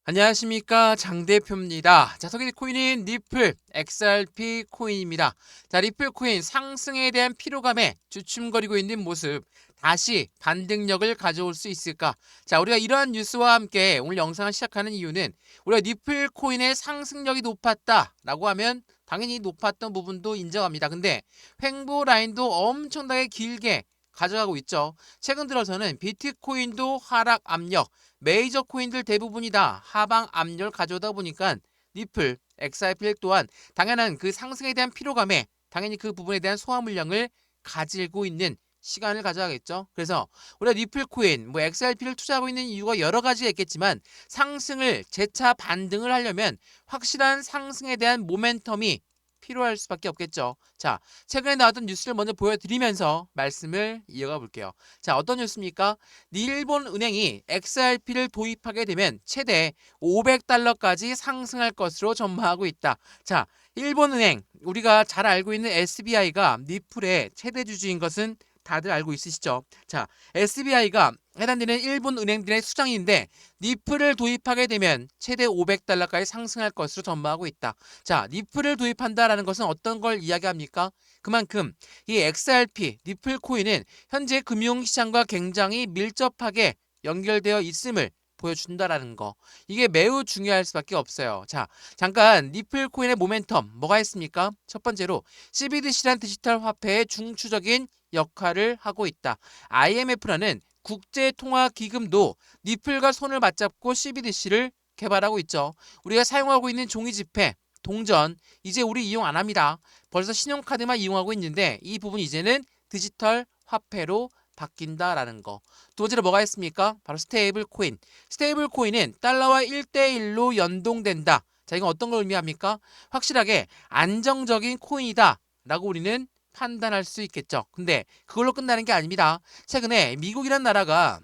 안녕하십니까, 장 대표입니다. 자, 소개 코인은 리플 XRP 코인입니다. 자, 리플 코인 상승에 대한 피로감에 주춤거리고 있는 모습, 다시 반등력을 가져올 수 있을까? 자, 우리가 이러한 뉴스와 함께 오늘 영상을 시작하는 이유는 우리가 리플 코인의 상승력이 높았다라고 하면 당연히 높았던 부분도 인정합니다. 근데 횡보 라인도 엄청나게 길게 가져가고 있죠. 최근 들어서는 비트코인도 하락 압력, 메이저 코인들 대부분이 다 하방 압력을 가져오다 보니까 리플, XRP 또한 당연한 그 상승에 대한 피로감에 당연히 그 부분에 대한 소화 물량을 가지고 있는 시간을 가져야겠죠. 그래서 우리가 리플 코인, XRP를 투자하고 있는 이유가 여러 가지가 있겠지만 상승을 재차 반등을 하려면 확실한 상승에 대한 모멘텀이 필요할 수밖에 없겠죠. 자, 최근에 나왔던 뉴스를 먼저 보여드리면서 말씀을 이어가 볼게요. 자, 어떤 뉴스입니까? 일본 은행이 XRP를 도입하게 되면 최대 500달러까지 상승할 것으로 전망하고 있다. 자, 일본 은행, 우리가 잘 알고 있는 SBI가 리플의 최대 주주인 것은 다들 알고 있으시죠? 자, SBI가 해당되는 일본 은행들의 수장인데 리플을 도입하게 되면 최대 500달러까지 상승할 것으로 전망하고 있다. 자, 리플을 도입한다라는 것은 어떤 걸 이야기합니까? 그만큼 이 XRP, 리플 코인은 현재 금융시장과 굉장히 밀접하게 연결되어 있음을 보여준다라는 거. 이게 매우 중요할 수밖에 없어요. 자, 잠깐 리플 코인의 모멘텀 뭐가 있습니까? 첫 번째로 CBDC란 디지털 화폐의 중추적인 역할을 하고 있다. IMF라는 국제통화기금도 리플과 손을 맞잡고 CBDC를 개발하고 있죠. 우리가 사용하고 있는 종이지폐, 동전, 이제 우리 이용 안 합니다. 벌써 신용카드만 이용하고 있는데 이 부분 이제는 디지털 화폐로 바뀐다라는 거. 두 번째로 뭐가 있습니까? 바로 스테이블 코인. 스테이블 코인은 달러와 1대1로 연동된다. 자, 이건 어떤 걸 의미합니까? 확실하게 안정적인 코인이다 라고 우리는 판단할 수 있겠죠. 근데 그걸로 끝나는 게 아닙니다. 최근에 미국이란 나라가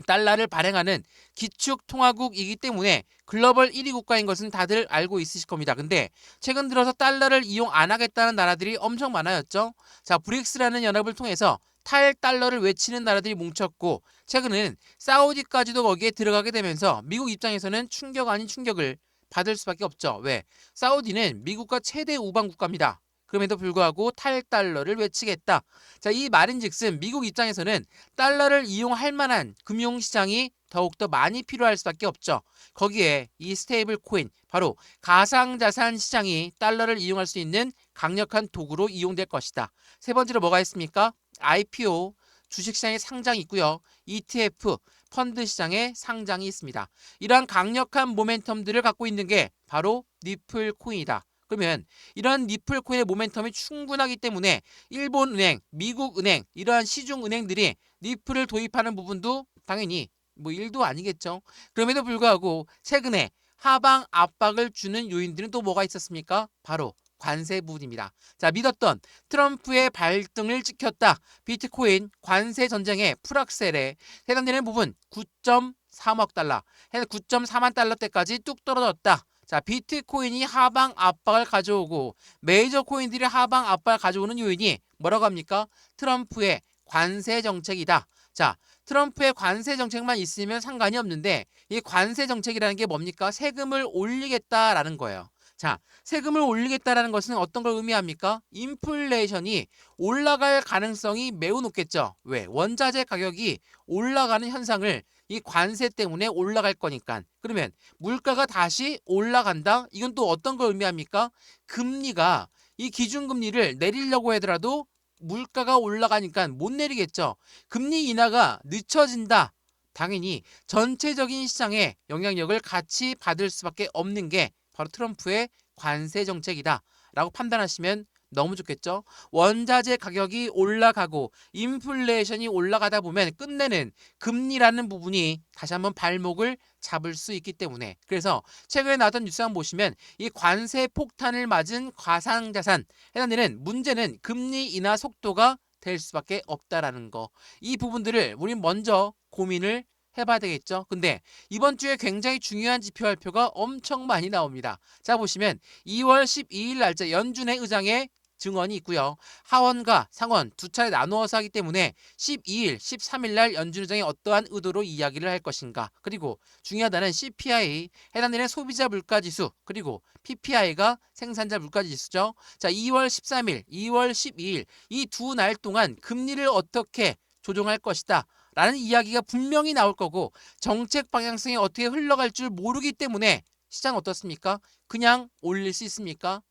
달러를 발행하는 기축통화국이기 때문에 글로벌 1위 국가인 것은 다들 알고 있으실 겁니다. 근데 최근 들어서 달러를 이용 안 하겠다는 나라들이 엄청 많아졌죠. 자, 브릭스라는 연합을 통해서 탈달러를 외치는 나라들이 뭉쳤고 최근은 사우디까지도 거기에 들어가게 되면서 미국 입장에서는 충격 아닌 충격을 받을 수밖에 없죠. 왜? 사우디는 미국과 최대 우방 국가입니다. 그럼에도 불구하고 탈달러를 외치겠다. 자, 이 말인즉슨 미국 입장에서는 달러를 이용할 만한 금융시장이 더욱더 많이 필요할 수밖에 없죠. 거기에 이 스테이블 코인, 바로 가상자산 시장이 달러를 이용할 수 있는 강력한 도구로 이용될 것이다. 세 번째로 뭐가 있습니까? IPO, 주식시장에 상장이 있고요. ETF, 펀드 시장에 상장이 있습니다. 이러한 강력한 모멘텀들을 갖고 있는 게 바로 리플 코인이다. 그러면 이러한 리플 코인의 모멘텀이 충분하기 때문에 일본 은행, 미국 은행, 이러한 시중 은행들이 리플을 도입하는 부분도 당연히 일도 아니겠죠. 그럼에도 불구하고 최근에 하방 압박을 주는 요인들은 또 뭐가 있었습니까? 바로 관세 부분입니다. 자, 믿었던 트럼프의 발등을 찍혔다. 비트코인 관세 전쟁의 풀악셀에 해당되는 부분 9.3억 달러, 9.4만 달러대까지 뚝 떨어졌다. 자, 비트코인이 하방 압박을 가져오고 메이저 코인들이 하방 압박을 가져오는 요인이 뭐라고 합니까? 트럼프의 관세 정책이다. 자, 트럼프의 관세 정책만 있으면 상관이 없는데 이 관세 정책이라는 게 뭡니까? 세금을 올리겠다라는 거예요. 자, 세금을 올리겠다라는 것은 어떤 걸 의미합니까? 인플레이션이 올라갈 가능성이 매우 높겠죠. 왜? 원자재 가격이 올라가는 현상을 이 관세 때문에 올라갈 거니까. 그러면 물가가 다시 올라간다? 이건 또 어떤 걸 의미합니까? 금리가 이 기준금리를 내리려고 하더라도 물가가 올라가니까 못 내리겠죠. 금리 인하가 늦춰진다. 당연히 전체적인 시장에 영향력을 같이 받을 수밖에 없는 게 바로 트럼프의 관세 정책이다 라고 판단하시면 너무 좋겠죠. 원자재 가격이 올라가고 인플레이션이 올라가다 보면 끝내는 금리라는 부분이 다시 한번 발목을 잡을 수 있기 때문에, 그래서 최근에 나왔던 뉴스 한번 보시면 이 관세 폭탄을 맞은 가상자산 해당되는 문제는 금리 인하 속도가 될 수밖에 없다라는 거. 이 부분들을 우리 먼저 고민을 해봐야 되겠죠. 근데 이번 주에 굉장히 중요한 지표 발표가 엄청 많이 나옵니다. 자, 보시면 2월 12일 날짜 연준의 의장의 증언이 있고요. 하원과 상원 두 차례 나누어서 하기 때문에 12일, 13일 날 연준 의장이 어떠한 의도로 이야기를 할 것인가. 그리고 중요하다는 CPI, 해당되는 소비자 물가지수, 그리고 PPI가 생산자 물가지수죠. 자, 2월 13일, 2월 12일 이 두 날 동안 금리를 어떻게 조정할 것이다 라는 이야기가 분명히 나올 거고, 정책 방향성이 어떻게 흘러갈 줄 모르기 때문에 시장 어떻습니까? 그냥 올릴 수 있습니까?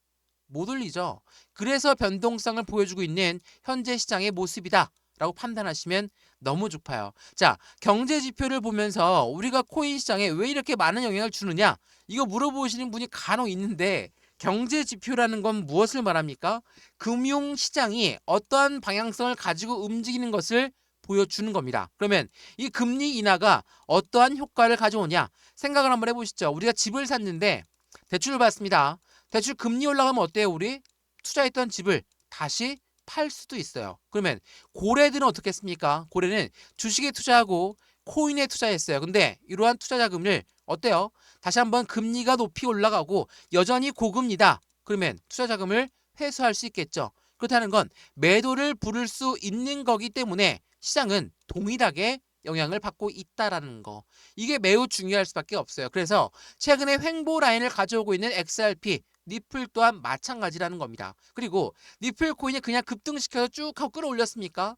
못 올리죠. 그래서 변동성을 보여주고 있는 현재 시장의 모습이다 라고 판단하시면 너무 좋아요. 자, 경제 지표를 보면서 우리가 코인 시장에 왜 이렇게 많은 영향을 주느냐, 이거 물어보시는 분이 간혹 있는데, 경제 지표라는 건 무엇을 말합니까? 금융 시장이 어떠한 방향성을 가지고 움직이는 것을 보여주는 겁니다. 그러면 이 금리 인하가 어떠한 효과를 가져오냐 생각을 한번 해보시죠. 우리가 집을 샀는데 대출을 받습니다. 대출 금리 올라가면 어때요? 우리 투자했던 집을 다시 팔 수도 있어요. 그러면 고래들은 어떻게 했습니까? 고래는 주식에 투자하고 코인에 투자했어요. 근데 이러한 투자 자금을 어때요? 다시 한번 금리가 높이 올라가고 여전히 고금리다. 그러면 투자 자금을 회수할 수 있겠죠. 그렇다는 건 매도를 부를 수 있는 거기 때문에 시장은 동일하게 영향을 받고 있다라는 거. 이게 매우 중요할 수밖에 없어요. 그래서 최근에 횡보 라인을 가져오고 있는 XRP, 니플 또한 마찬가지라는 겁니다. 그리고 니플 코인이 그냥 급등시켜서 쭉 하고 끌어올렸습니까?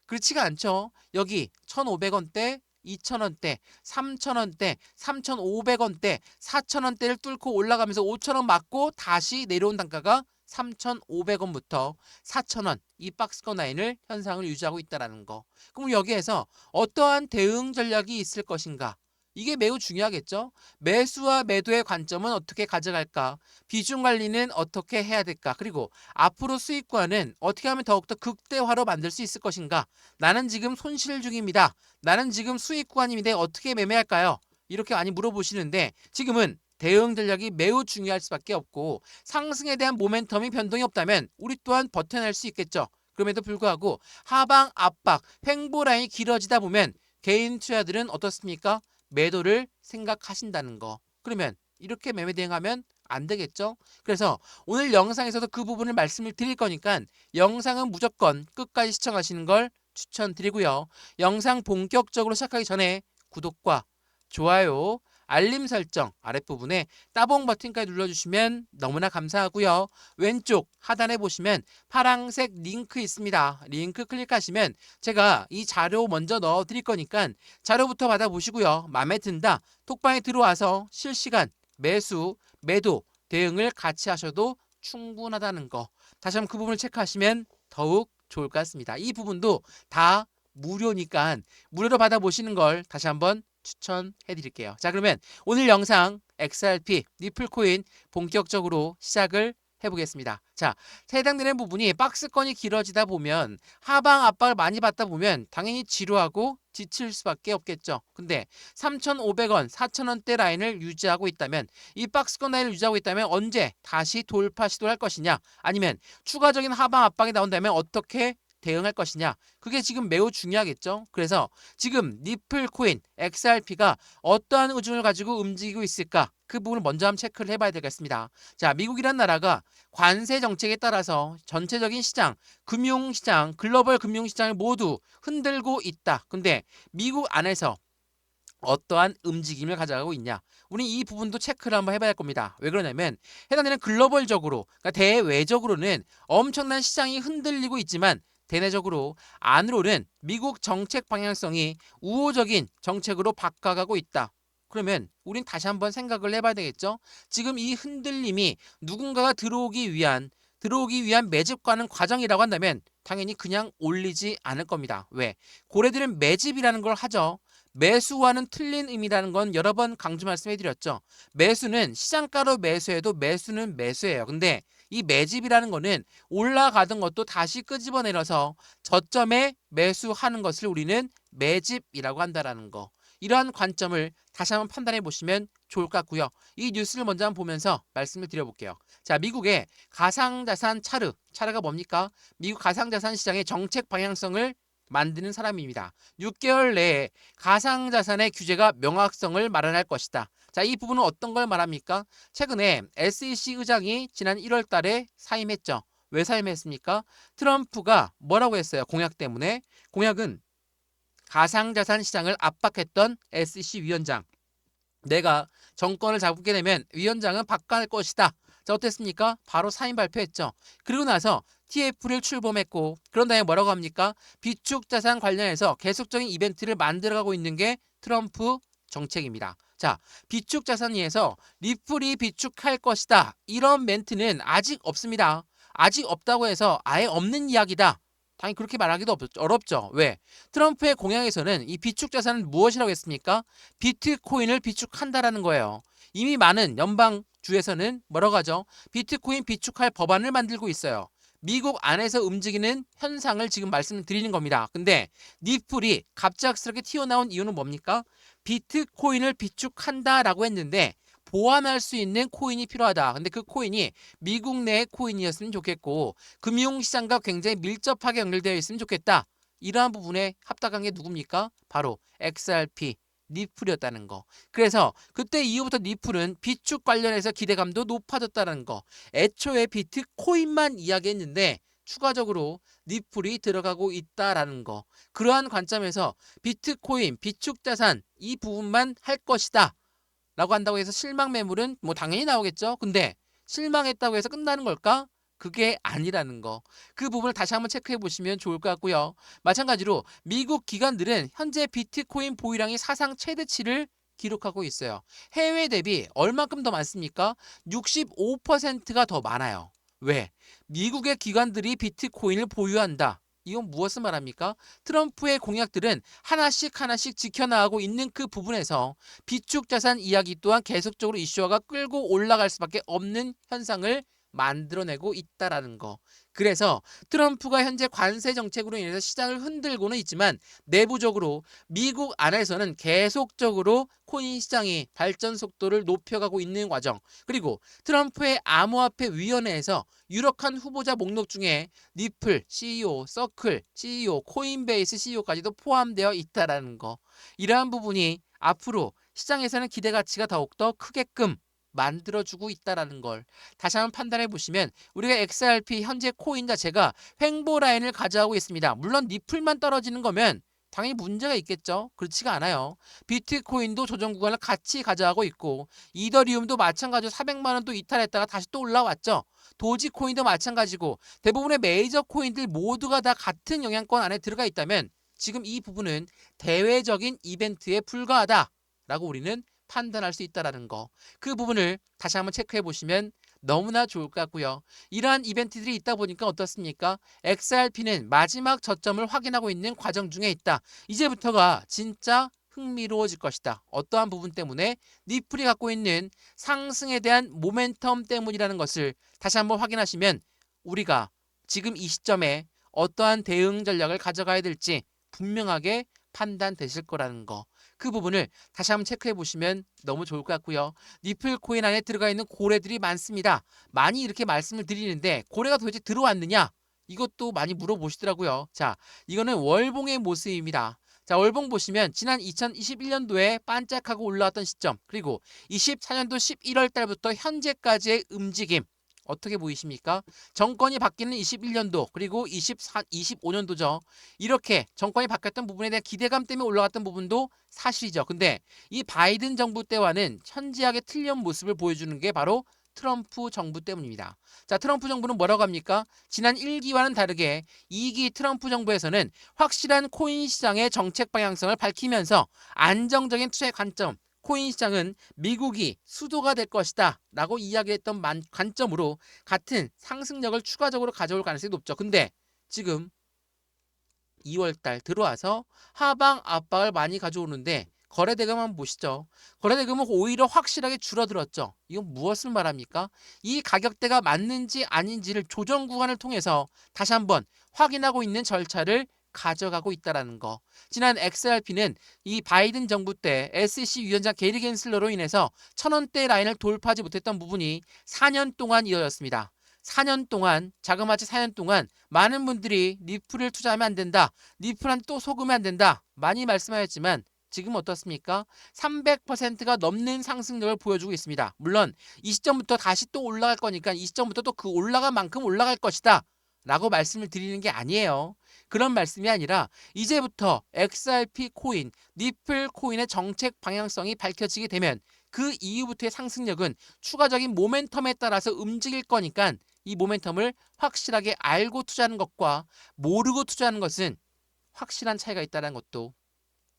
그렇지가 않죠. 여기 1,500원대, 2,000원대, 3,000원대, 3,500원대, 4,000원대를 뚫고 올라가면서 5,000원 맞고 다시 내려온 단가가 3,500원부터 4,000원 이 박스권 라인을 현상을 유지하고 있다는 거. 그럼 여기에서 어떠한 대응 전략이 있을 것인가? 이게 매우 중요하겠죠. 매수와 매도의 관점은 어떻게 가져갈까? 비중 관리는 어떻게 해야 될까? 그리고 앞으로 수익과는 어떻게 하면 더욱더 극대화로 만들 수 있을 것인가? 나는 지금 손실 중입니다. 나는 지금 수익 구간입니다. 어떻게 매매할까요? 이렇게 많이 물어보시는데, 지금은 대응 전략이 매우 중요할 수밖에 없고, 상승에 대한 모멘텀이 변동이 없다면 우리 또한 버텨낼 수 있겠죠. 그럼에도 불구하고 하방 압박, 횡보 라인이 길어지다 보면 개인 투자들은 어떻습니까? 매도를 생각하신다는 거. 그러면 이렇게 매매 대응하면 안 되겠죠? 그래서 오늘 영상에서도 그 부분을 말씀을 드릴 거니까 영상은 무조건 끝까지 시청하시는 걸 추천드리고요. 영상 본격적으로 시작하기 전에 구독과 좋아요, 알림 설정 아랫부분에 따봉 버튼까지 눌러주시면 너무나 감사하고요. 왼쪽 하단에 보시면 파란색 링크 있습니다. 링크 클릭하시면 제가 이 자료 먼저 넣어 드릴 거니까 자료부터 받아보시고요. 마음에 든다, 톡방에 들어와서 실시간 매수, 매도, 대응을 같이 하셔도 충분하다는 거. 다시 한번 그 부분을 체크하시면 더욱 좋을 것 같습니다. 이 부분도 다 무료니까 무료로 받아보시는 걸 다시 한번 추천해 드릴게요. 자, 그러면 오늘 영상 XRP, 니플코인 본격적으로 시작을 해보겠습니다. 자, 해당되는 부분이 박스권이 길어지다 보면 하방 압박을 많이 받다 보면 당연히 지루하고 지칠 수밖에 없겠죠. 근데 3,500원, 4,000원대 라인을 유지하고 있다면, 이 박스권 라인을 유지하고 있다면 언제 다시 돌파 시도할 것이냐, 아니면 추가적인 하방 압박이 나온다면 어떻게 대응할 것이냐, 그게 지금 매우 중요하겠죠. 그래서 지금 니플 코인 XRP가 어떠한 의중을 가지고 움직이고 있을까, 그 부분을 먼저 한번 체크를 해봐야 되겠습니다. 자, 미국이란 나라가 관세 정책에 따라서 전체적인 시장, 금융시장, 글로벌 금융시장을 모두 흔들고 있다. 근데 미국 안에서 어떠한 움직임을 가져가고 있냐, 우리 이 부분도 체크를 한번 해봐야 할 겁니다. 왜 그러냐면 해당되는 글로벌적으로, 그러니까 대외적으로는 엄청난 시장이 흔들리고 있지만 대내적으로 안으로는 미국 정책 방향성이 우호적인 정책으로 바꿔가고 있다. 그러면 우린 다시 한번 생각을 해봐야 되겠죠. 지금 이 흔들림이 누군가가 들어오기 위한 매집과는 과정이라고 한다면 당연히 그냥 올리지 않을 겁니다. 왜? 고래들은 매집이라는 걸 하죠. 매수와는 틀린 의미라는 건 여러 번 강조 말씀해드렸죠. 매수는 시장가로 매수해도 매수는 매수예요. 근데 이 매집이라는 거는 올라가던 것도 다시 끄집어내려서 저점에 매수하는 것을 우리는 매집이라고 한다라는 거. 이러한 관점을 다시 한번 판단해 보시면 좋을 것 같고요. 이 뉴스를 먼저 한번 보면서 말씀을 드려볼게요. 자, 미국의 가상자산 차르가 뭡니까? 미국 가상자산 시장의 정책 방향성을 만드는 사람입니다. 6개월 내에 가상자산의 규제가 명확성을 마련할 것이다. 자, 이 부분은 어떤 걸 말합니까? 최근에 SEC 의장이 지난 1월 달에 사임했죠. 왜 사임했습니까? 트럼프가 뭐라고 했어요? 공약 때문에. 공약은 가상자산 시장을 압박했던 SEC 위원장. 내가 정권을 잡게 되면 위원장은 바꿔낼 것이다. 자, 어땠습니까? 바로 사임 발표했죠. 그리고 나서 TF를 출범했고, 그런 다음에 뭐라고 합니까? 비축자산 관련해서 계속적인 이벤트를 만들어가고 있는 게 트럼프 정책입니다. 자, 비축자산위에서 리플이 비축할 것이다. 이런 멘트는 아직 없습니다. 아직 없다고 해서 아예 없는 이야기다. 당연히 그렇게 말하기도 어렵죠. 왜? 트럼프의 공약에서는 이 비축자산은 무엇이라고 했습니까? 비트코인을 비축한다라는 거예요. 이미 많은 연방주에서는 뭐라고 하죠? 비트코인 비축할 법안을 만들고 있어요. 미국 안에서 움직이는 현상을 지금 말씀드리는 겁니다. 근데 니플이 갑작스럽게 튀어나온 이유는 뭡니까? 비트코인을 비축한다라고 했는데 보완할 수 있는 코인이 필요하다. 근데 그 코인이 미국 내의 코인이었으면 좋겠고 금융시장과 굉장히 밀접하게 연결되어 있으면 좋겠다. 이러한 부분에 합당한 게 누굽니까? 바로 XRP, 니플이었다는 거. 그래서 그때 이후부터 니플은 비축 관련해서 기대감도 높아졌다는 거. 애초에 비트코인만 이야기했는데 추가적으로 니플이 들어가고 있다라는 거. 그러한 관점에서 비트코인, 비축자산 이 부분만 할 것이다. 라고 한다고 해서 실망 매물은 뭐 당연히 나오겠죠. 근데 실망했다고 해서 끝나는 걸까? 그게 아니라는 거. 그 부분을 다시 한번 체크해 보시면 좋을 것 같고요. 마찬가지로 미국 기관들은 현재 비트코인 보유량이 사상 최대치를 기록하고 있어요. 해외 대비 얼마큼 더 많습니까? 65%가 더 많아요. 왜? 미국의 기관들이 비트코인을 보유한다. 이건 무엇을 말합니까? 트럼프의 공약들은 하나씩 하나씩 지켜나가고 있는 그 부분에서 비축자산 이야기 또한 계속적으로 이슈화가 끌고 올라갈 수밖에 없는 현상을 만들어내고 있다라는 거. 그래서 트럼프가 현재 관세 정책으로 인해서 시장을 흔들고는 있지만 내부적으로 미국 안에서는 계속적으로 코인 시장이 발전 속도를 높여가고 있는 과정. 그리고 트럼프의 암호화폐 위원회에서 유력한 후보자 목록 중에 니플 CEO, 서클 CEO, 코인베이스 CEO까지도 포함되어 있다라는 거. 이러한 부분이 앞으로 시장에서는 기대 가치가 더욱더 크게끔 만들어주고 있다라는 걸 다시 한번 판단해 보시면 우리가 XRP 현재 코인 자체가 횡보 라인을 가져가고 있습니다. 물론 니플만 떨어지는 거면 당연히 문제가 있겠죠. 그렇지가 않아요. 비트코인도 조정 구간을 같이 가져가고 있고 이더리움도 마찬가지로 400만 원 또 이탈했다가 다시 또 올라왔죠. 도지코인도 마찬가지고 대부분의 메이저 코인들 모두가 다 같은 영향권 안에 들어가 있다면 지금 이 부분은 대외적인 이벤트에 불과하다라고 우리는 판단할 수 있다는 거. 그 부분을 다시 한번 체크해 보시면 너무나 좋을 것 같고요. 이러한 이벤트들이 있다 보니까 어떻습니까? XRP는 마지막 저점을 확인하고 있는 과정 중에 있다. 이제부터가 진짜 흥미로워질 것이다. 어떠한 부분 때문에 니플이 갖고 있는 상승에 대한 모멘텀 때문이라는 것을 다시 한번 확인하시면 우리가 지금 이 시점에 어떠한 대응 전략을 가져가야 될지 분명하게 판단되실 거라는 거. 그 부분을 다시 한번 체크해 보시면 너무 좋을 것 같고요. 니플 코인 안에 들어가 있는 고래들이 많습니다. 많이 이렇게 말씀을 드리는데 고래가 도대체 들어왔느냐? 이것도 많이 물어보시더라고요. 자, 이거는 월봉의 모습입니다. 자, 월봉 보시면 지난 2021년도에 반짝하고 올라왔던 시점 그리고 24년도 11월 달부터 현재까지의 움직임 어떻게 보이십니까? 정권이 바뀌는 21년도 그리고 25년도죠. 이렇게 정권이 바뀌었던 부분에 대한 기대감 때문에 올라갔던 부분도 사실이죠. 근데 이 바이든 정부 때와는 천지하게 틀린 모습을 보여주는 게 바로 트럼프 정부 때문입니다. 자, 트럼프 정부는 뭐라고 합니까? 지난 1기와는 다르게 2기 트럼프 정부에서는 확실한 코인 시장의 정책 방향성을 밝히면서 안정적인 투자의 관점 코인 시장은 미국이 수도가 될 것이다 라고 이야기했던 관점으로 같은 상승력을 추가적으로 가져올 가능성이 높죠. 근데 지금 2월달 들어와서 하방 압박을 많이 가져오는데 거래대금 한번 보시죠. 거래대금은 오히려 확실하게 줄어들었죠. 이건 무엇을 말합니까? 이 가격대가 맞는지 아닌지를 조정 구간을 통해서 다시 한번 확인하고 있는 절차를 가져가고 있다는 거. 지난 XRP는 이 바이든 정부 때 SEC 위원장 게리 겐슬러로 인해서 1,000원대 라인을 돌파하지 못했던 부분이 4년 동안 이어졌습니다. 4년 동안 자그마치 4년 동안 많은 분들이 니플을 투자하면 안 된다. 니플한테 또 속으면 안 된다. 많이 말씀하셨지만 지금 어떻습니까? 300%가 넘는 상승력을 보여주고 있습니다. 물론 이 시점부터 다시 또 올라갈 거니까 이 시점부터 또 그 올라간 만큼 올라갈 것이다 라고 말씀을 드리는 게 아니에요. 그런 말씀이 아니라 이제부터 XRP 코인, 니플 코인의 정책 방향성이 밝혀지게 되면 그 이후부터의 상승력은 추가적인 모멘텀에 따라서 움직일 거니까 이 모멘텀을 확실하게 알고 투자하는 것과 모르고 투자하는 것은 확실한 차이가 있다는 것도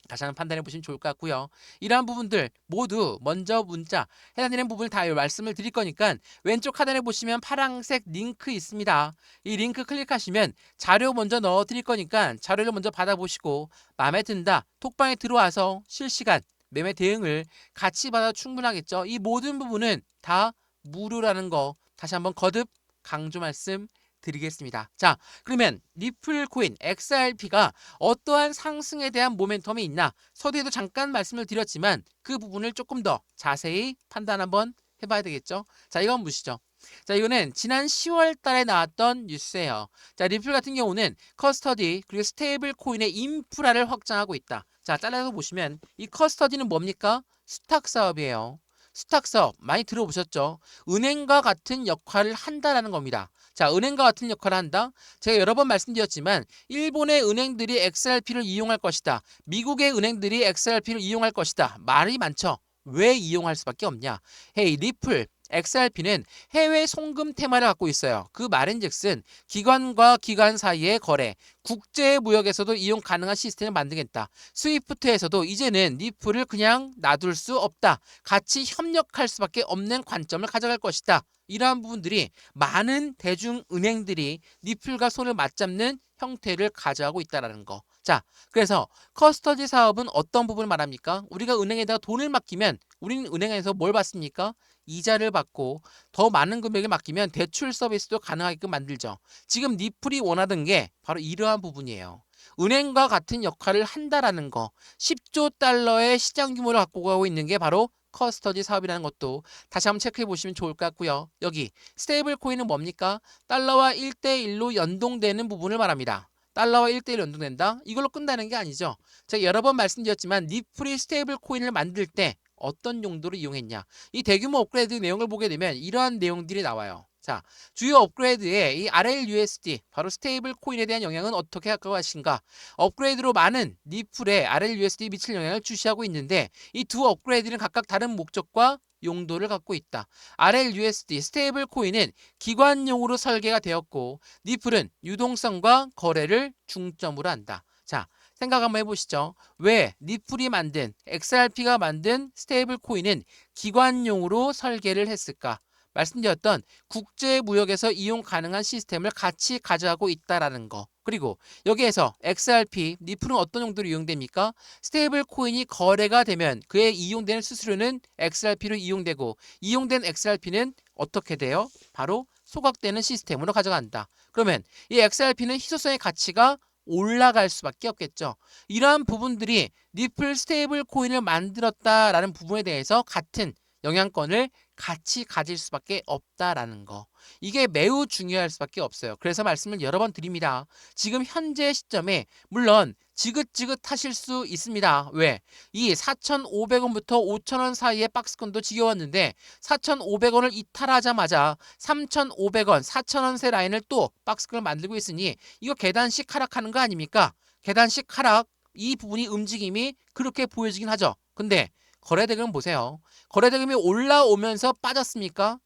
다시 한번 판단해 보시면 좋을 것 같고요. 이러한 부분들 모두 먼저 문자 해당되는 부분을 다 말씀을 드릴 거니까 왼쪽 하단에 보시면 파란색 링크 있습니다. 이 링크 클릭하시면 자료 먼저 넣어 드릴 거니까 자료를 먼저 받아보시고 마음에 든다 톡방에 들어와서 실시간 매매 대응을 같이 받아 충분하겠죠. 이 모든 부분은 다 무료라는 거 다시 한번 거듭 강조 말씀 드리겠습니다. 자, 그러면 리플 코인 XRP가 어떠한 상승에 대한 모멘텀이 있나 서두에도 잠깐 말씀을 드렸지만 그 부분을 조금 더 자세히 판단 한번 해봐야 되겠죠. 자, 이건 보시죠. 자, 이거는 지난 10월 달에 나왔던 뉴스예요. 자, 리플 같은 경우는 커스터디 그리고 스테이블 코인의 인프라를 확장하고 있다. 자, 잘라서 보시면 이 커스터디는 뭡니까? 수탁 사업이에요. 수탁 사업 많이 들어보셨죠? 은행과 같은 역할을 한다라는 겁니다. 자, 은행과 같은 역할을 한다. 제가 여러 번 말씀드렸지만 일본의 은행들이 XRP를 이용할 것이다. 미국의 은행들이 XRP를 이용할 것이다. 말이 많죠. 왜 이용할 수밖에 없냐? 헤이 리플 XRP는 해외 송금 테마를 갖고 있어요. 그 말인즉슨 기관과 기관 사이의 거래, 국제 무역에서도 이용 가능한 시스템을 만들겠다. 스위프트에서도 이제는 리플을 그냥 놔둘 수 없다. 같이 협력할 수밖에 없는 관점을 가져갈 것이다. 이러한 부분들이 많은 대중은행들이 리플과 손을 맞잡는 형태를 가져가고 있다는 거. 자, 그래서 커스터디 사업은 어떤 부분을 말합니까? 우리가 은행에다가 돈을 맡기면 우리는 은행에서 뭘 받습니까? 이자를 받고 더 많은 금액을 맡기면 대출 서비스도 가능하게끔 만들죠. 지금 리플이 원하던 게 바로 이러한 부분이에요. 은행과 같은 역할을 한다라는 거. 10조 달러의 시장 규모를 갖고 가고 있는 게 바로 커스터디 사업이라는 것도 다시 한번 체크해 보시면 좋을 것 같고요. 여기 스테이블 코인은 뭡니까? 달러와 1대1로 연동되는 부분을 말합니다. 달러와 1대1 연동된다? 이걸로 끝나는 게 아니죠. 제가 여러 번 말씀드렸지만 리플이 스테이블 코인을 만들 때 어떤 용도로 이용했냐. 이 대규모 업그레이드 내용을 보게 되면 이러한 내용들이 나와요. 자, 주요 업그레이드의 이 RLUSD, 바로 스테이블 코인에 대한 영향은 어떻게 할 것인가? 업그레이드로 많은 리플에 RLUSD 미칠 영향을 주시하고 있는데 이 두 업그레이드는 각각 다른 목적과 용도를 갖고 있다. RLUSD 스테이블 코인은 기관용으로 설계가 되었고 리플은 유동성과 거래를 중점으로 한다. 자, 생각 한번 해보시죠. 왜 리플이 만든 XRP가 만든 스테이블 코인은 기관용으로 설계를 했을까? 말씀드렸던 국제무역에서 이용 가능한 시스템을 같이 가져가고 있다라는 거. 그리고 여기에서 XRP, 리플은 어떤 용도로 이용됩니까? 스테이블 코인이 거래가 되면 그에 이용되는 수수료는 XRP로 이용되고 이용된 XRP는 어떻게 돼요? 바로 소각되는 시스템으로 가져간다. 그러면 이 XRP는 희소성의 가치가 올라갈 수밖에 없겠죠. 이러한 부분들이 리플 스테이블 코인을 만들었다라는 부분에 대해서 같은 영향권을 같이 가질 수밖에 없다라는 거. 이게 매우 중요할 수밖에 없어요. 그래서 말씀을 여러 번 드립니다. 지금 현재 시점에 물론 지긋지긋하실 수 있습니다. 왜? 이 4,500원부터 5,000원 사이의 박스권도 지겨웠는데 4,500원을 이탈하자마자 3,500원, 4,000원세 라인을 또 박스권을 만들고 있으니 이거 계단식 하락하는 거 아닙니까? 계단식 하락 이 부분이 움직임이 그렇게 보여지긴 하죠. 근데 거래대금 보세요. 거래대금이 올라오면서 빠졌습니까?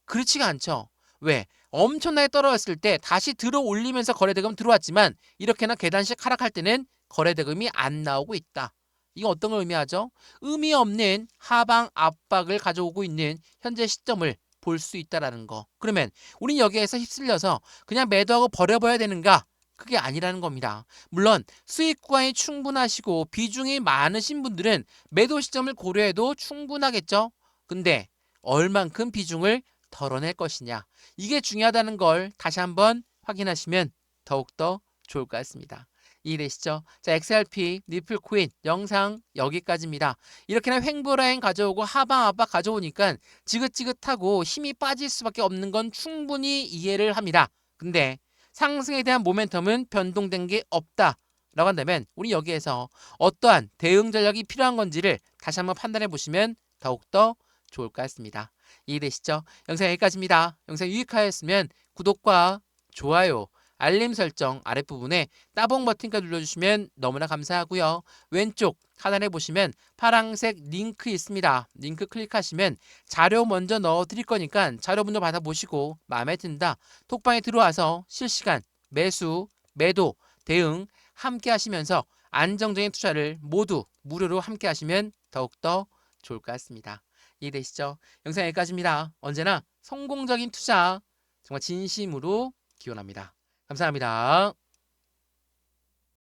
그렇지가 않죠. 왜? 엄청나게 떨어졌을 때 다시 들어 올리면서 거래대금 들어왔지만 이렇게나 계단식 하락할 때는 거래대금이 안 나오고 있다. 이거 어떤 걸 의미하죠? 의미 없는 하방 압박을 가져오고 있는 현재 시점을 볼 수 있다는 거. 그러면 우린 여기에서 휩쓸려서 그냥 매도하고 버려버려야 되는가? 그게 아니라는 겁니다. 물론 수익 구간이 충분하시고 비중이 많으신 분들은 매도 시점을 고려해도 충분하겠죠. 근데 얼만큼 비중을 덜어낼 것이냐. 이게 중요하다는 걸 다시 한번 확인하시면 더욱더 좋을 것 같습니다. 이해되시죠? 자, XRP, 리플 코인 영상 여기까지입니다. 이렇게나 횡보라인 가져오고 하방 압박 가져오니까 지긋지긋하고 힘이 빠질 수밖에 없는 건 충분히 이해를 합니다. 근데 상승에 대한 모멘텀은 변동된 게 없다 라고 한다면 우리 여기에서 어떠한 대응 전략이 필요한 건지를 다시 한번 판단해 보시면 더욱더 좋을 것 같습니다. 이해되시죠? 영상 여기까지입니다. 영상 유익하였으면 구독과 좋아요, 알림 설정 아랫부분에 따봉 버튼까지 눌러주시면 너무나 감사하고요. 왼쪽 하단에 보시면 파란색 링크 있습니다. 링크 클릭하시면 자료 먼저 넣어 드릴 거니까 자료 먼저 받아보시고 마음에 든다. 톡방에 들어와서 실시간 매수, 매도, 대응 함께 하시면서 안정적인 투자를 모두 무료로 함께 하시면 더욱더 좋을 것 같습니다. 이해되시죠? 영상 여기까지입니다. 언제나 성공적인 투자 정말 진심으로 기원합니다. 감사합니다.